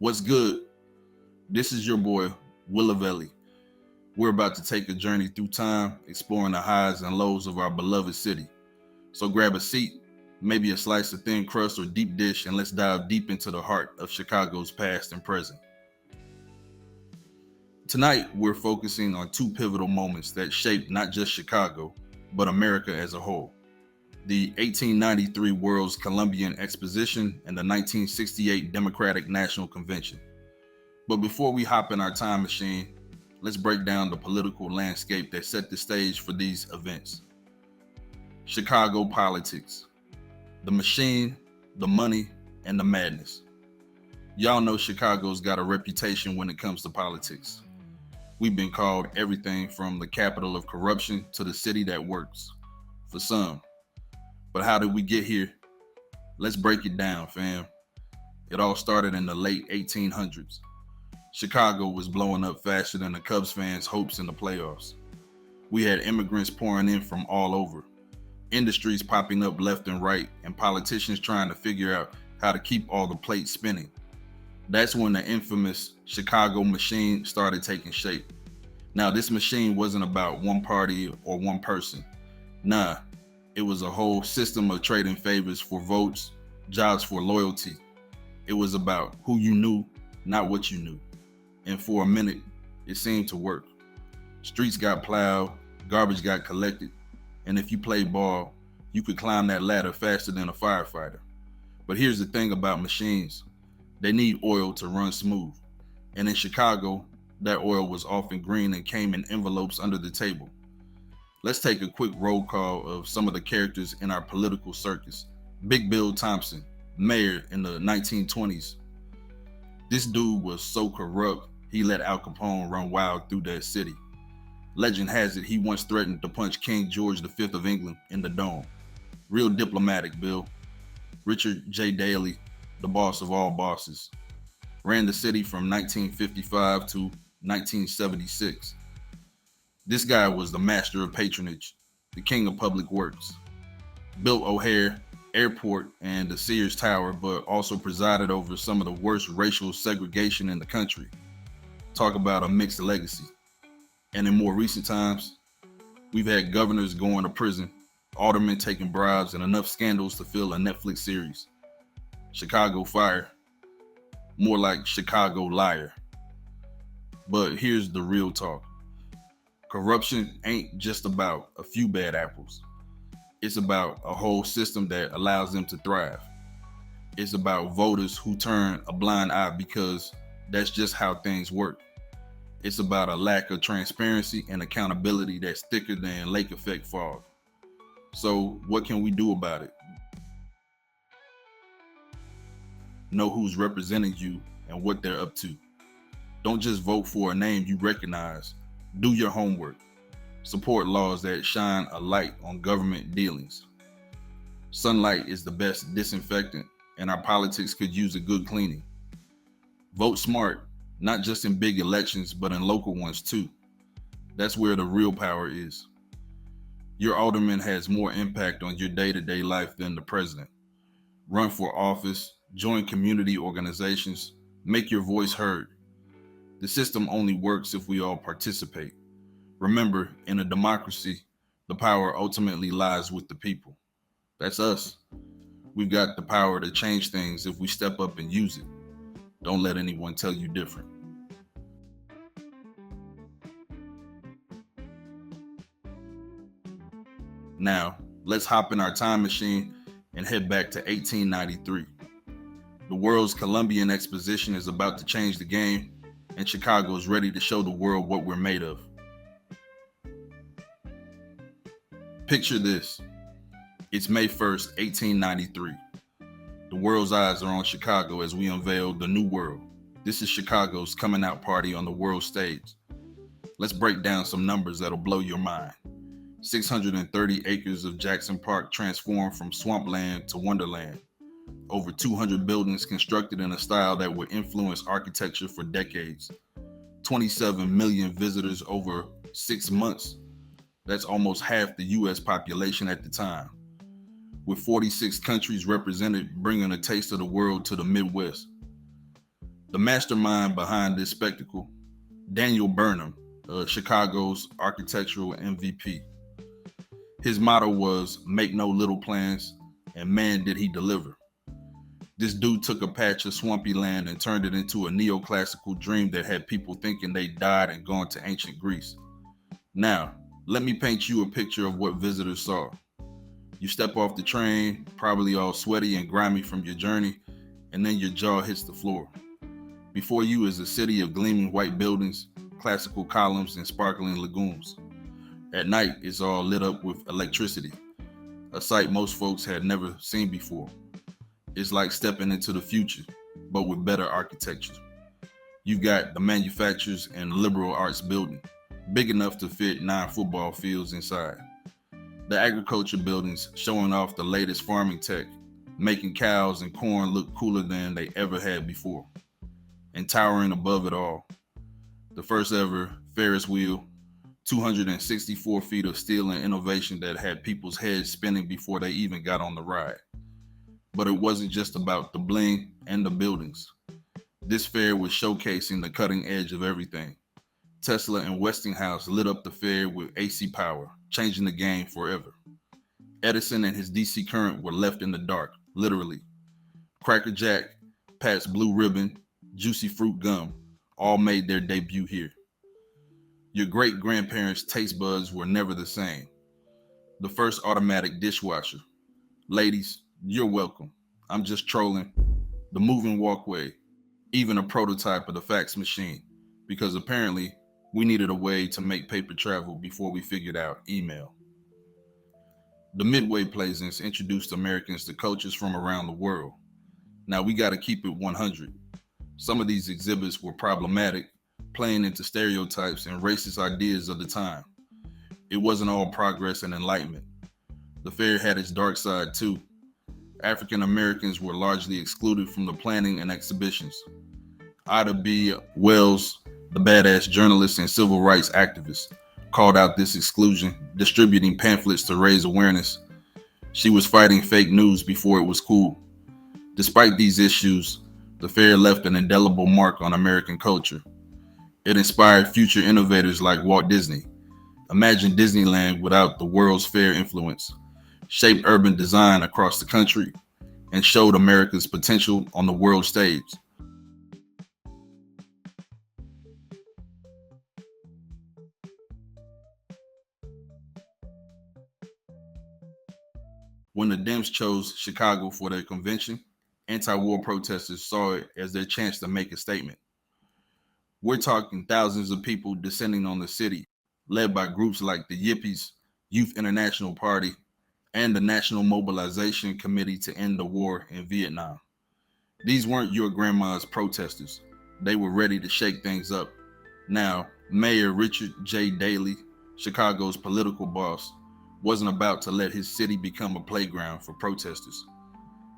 What's good? This is your boy, Willavelli. We're about to take a journey through time, exploring the highs and lows of our beloved city. So grab a seat, maybe a slice of thin crust or deep dish, and let's dive deep into the heart of Chicago's past and present. Tonight, we're focusing on two pivotal moments that shaped not just Chicago, but America as a whole. The 1893 World's Columbian Exposition and the 1968 Democratic National Convention. But before we hop in our time machine, let's break down the political landscape that set the stage for these events. Chicago politics, the machine, the money, and the madness. Y'all know Chicago's got a reputation when it comes to politics. We've been called everything from the capital of corruption to the city that works, for some. But how did we get here? Let's break it down, fam. It all started in the late 1800s. Chicago was blowing up faster than the Cubs fans' hopes in the playoffs. We had immigrants pouring in from all over, industries popping up left and right, and politicians trying to figure out how to keep all the plates spinning. That's when the infamous Chicago machine started taking shape. Now, this machine wasn't about one party or one person. Nah, it was a whole system of trading favors for votes, jobs for loyalty. It was about who you knew, not what you knew. And for a minute, it seemed to work. Streets got plowed, garbage got collected, and if you played ball, you could climb that ladder faster than a firefighter. But here's the thing about machines. They need oil to run smooth. And in Chicago, that oil was often green and came in envelopes under the table. Let's take a quick roll call of some of the characters in our political circus. Big Bill Thompson, mayor in the 1920s. This dude was so corrupt, he let Al Capone run wild through that city. Legend has it he once threatened to punch King George V of England in the dome. Real diplomatic, Bill. Richard J. Daley, the boss of all bosses, ran the city from 1955 to 1976. This guy was the master of patronage, the king of public works. Built O'Hare Airport and the Sears Tower, but also presided over some of the worst racial segregation in the country. Talk about a mixed legacy. And in more recent times, we've had governors going to prison, aldermen taking bribes, and enough scandals to fill a Netflix series. Chicago Fire, more like Chicago Liar. But here's the real talk. Corruption ain't just about a few bad apples. It's about a whole system that allows them to thrive. It's about voters who turn a blind eye because that's just how things work. It's about a lack of transparency and accountability that's thicker than lake effect fog. So what can we do about it? Know who's representing you and what they're up to. Don't just vote for a name you recognize. Do your homework. Support laws that shine a light on government dealings. Sunlight is the best disinfectant, and our politics could use a good cleaning. Vote smart, not just in big elections, but in local ones too. That's where the real power is. Your alderman has more impact on your day-to-day life than the president. Run for office, join community organizations, make your voice heard. The system only works if we all participate. Remember, in a democracy, the power ultimately lies with the people. That's us. We've got the power to change things if we step up and use it. Don't let anyone tell you different. Now, let's hop in our time machine and head back to 1893. The World's Columbian Exposition is about to change the game, and Chicago is ready to show the world what we're made of. Picture this. It's May 1st, 1893. The world's eyes are on Chicago as we unveil the new world. This is Chicago's coming out party on the world stage. Let's break down some numbers that'll blow your mind. 630 acres of Jackson Park transformed from swampland to wonderland. Over 200 buildings constructed in a style that would influence architecture for decades. 27 million visitors over 6 months. That's almost half the US population at the time. With 46 countries represented, bringing a taste of the world to the Midwest. The mastermind behind this spectacle, Daniel Burnham, Chicago's architectural MVP. His motto was "Make no little plans," and man, did he deliver. This dude took a patch of swampy land and turned it into a neoclassical dream that had people thinking they died and gone to ancient Greece. Now, let me paint you a picture of what visitors saw. You step off the train, probably all sweaty and grimy from your journey, and then your jaw hits the floor. Before you is a city of gleaming white buildings, classical columns, and sparkling lagoons. At night, it's all lit up with electricity, a sight most folks had never seen before. It's like stepping into the future, but with better architecture. You've got the manufacturers and liberal arts building, big enough to fit 9 football fields inside. The agriculture buildings showing off the latest farming tech, making cows and corn look cooler than they ever had before. And towering above it all, the first ever Ferris wheel, 264 feet of steel and innovation that had people's heads spinning before they even got on the ride. But it wasn't just about the bling and the buildings. This fair was showcasing the cutting edge of everything. Tesla and Westinghouse lit up the fair with AC power, changing the game forever. Edison and his DC current were left in the dark, literally. Cracker Jack, Pat's Blue Ribbon, Juicy Fruit Gum all made their debut here. Your great-grandparents' taste buds were never the same. The first automatic dishwasher. Ladies, you're welcome. I'm just trolling. The moving walkway. Even a prototype of the fax machine. Because apparently, we needed a way to make paper travel before we figured out email. The Midway Plaisance introduced Americans to cultures from around the world. Now we gotta keep it 100. Some of these exhibits were problematic, playing into stereotypes and racist ideas of the time. It wasn't all progress and enlightenment. The fair had its dark side too. African Americans were largely excluded from the planning and exhibitions. Ida B. Wells, the badass journalist and civil rights activist, called out this exclusion, distributing pamphlets to raise awareness. She was fighting fake news before it was cool. Despite these issues, the fair left an indelible mark on American culture. It inspired future innovators like Walt Disney. Imagine Disneyland without the World's Fair influence, shaped urban design across the country, and showed America's potential on the world stage. When the Dems chose Chicago for their convention, anti-war protesters saw it as their chance to make a statement. We're talking thousands of people descending on the city, led by groups like the Yippies, Youth International Party, and the National Mobilization Committee to End the War in Vietnam. These weren't your grandma's protesters. They were ready to shake things up. Now, Mayor Richard J. Daley, Chicago's political boss, wasn't about to let his city become a playground for protesters.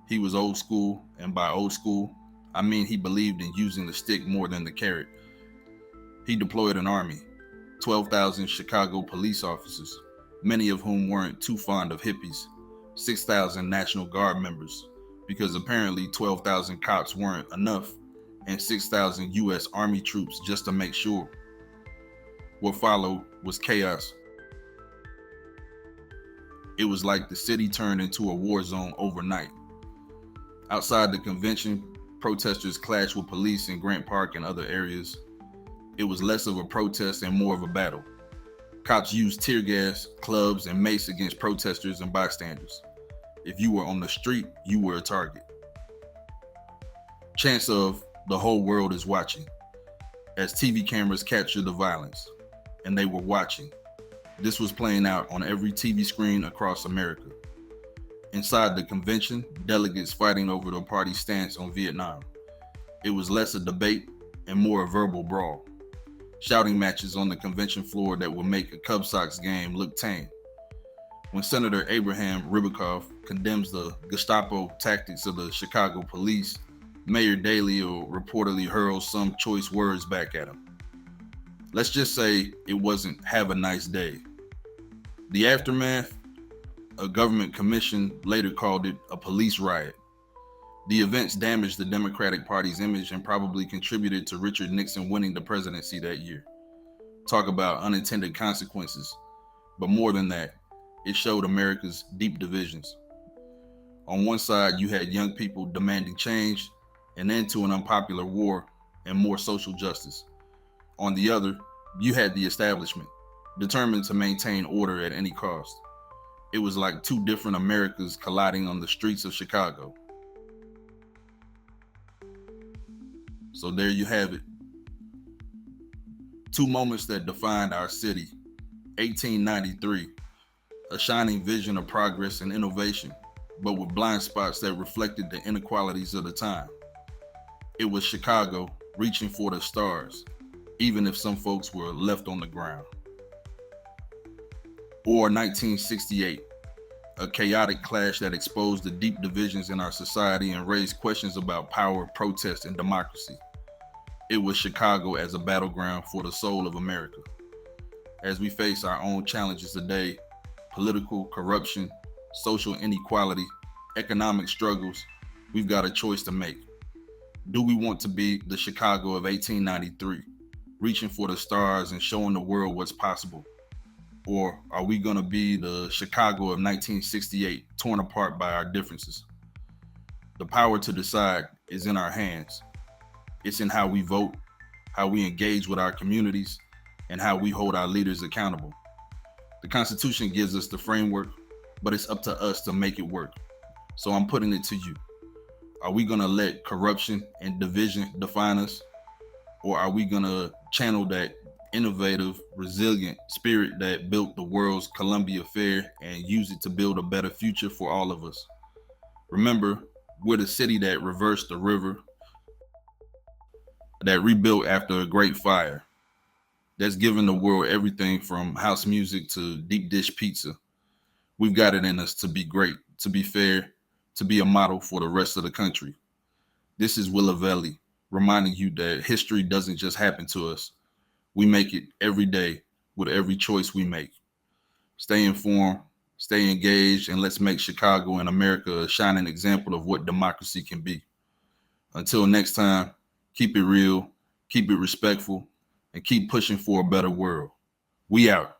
He was old school, and by old school, I mean he believed in using the stick more than the carrot. He deployed an army, 12,000 Chicago police officers, many of whom weren't too fond of hippies, 6,000 National Guard members, because apparently 12,000 cops weren't enough, and 6,000 U.S. Army troops just to make sure. What followed was chaos. It was like the city turned into a war zone overnight. Outside the convention, protesters clashed with police in Grant Park and other areas. It was less of a protest and more of a battle. Cops used tear gas, clubs, and mace against protesters and bystanders. If you were on the street, you were a target. Chance of the whole world is watching, as TV cameras captured the violence, and they were watching. This was playing out on every TV screen across America. Inside the convention, delegates fighting over the party's stance on Vietnam. It was less a debate and more a verbal brawl. Shouting matches on the convention floor that would make a Cub Sox game look tame. When Senator Abraham Ribicoff condemns the Gestapo tactics of the Chicago police, Mayor Daley reportedly hurls some choice words back at him. Let's just say it wasn't "have a nice day." The aftermath, a government commission later called it a police riot. The events damaged the Democratic Party's image and probably contributed to Richard Nixon winning the presidency that year. Talk about unintended consequences. But more than that, it showed America's deep divisions. On one side, you had young people demanding change, an end to an unpopular war, and more social justice. On the other, you had the establishment, determined to maintain order at any cost. It was like two different Americas colliding on the streets of Chicago. So there you have it. Two moments that defined our city. 1893, a shining vision of progress and innovation, but with blind spots that reflected the inequalities of the time. It was Chicago reaching for the stars, even if some folks were left on the ground. Or 1968, a chaotic clash that exposed the deep divisions in our society and raised questions about power, protest, and democracy. It was Chicago as a battleground for the soul of America. As we face our own challenges today, political corruption, social inequality, economic struggles, we've got a choice to make. Do we want to be the Chicago of 1893, reaching for the stars and showing the world what's possible? Or are we going to be the Chicago of 1968, torn apart by our differences? The power to decide is in our hands. It's in how we vote, how we engage with our communities, and how we hold our leaders accountable. The Constitution gives us the framework, but it's up to us to make it work. So I'm putting it to you. Are we going to let corruption and division define us? Or are we going to channel that innovative, resilient spirit that built the world's Columbia Fair and use it to build a better future for all of us? Remember, we're the city that reversed the river, that rebuilt after a great fire, that's given the world everything from house music to deep dish pizza. We've got it in us to be great, to be fair, to be a model for the rest of the country. This is Willavelli, reminding you that history doesn't just happen to us. We make it every day with every choice we make. Stay informed, stay engaged, and let's make Chicago and America a shining example of what democracy can be. Until next time, keep it real, keep it respectful, and keep pushing for a better world. We out.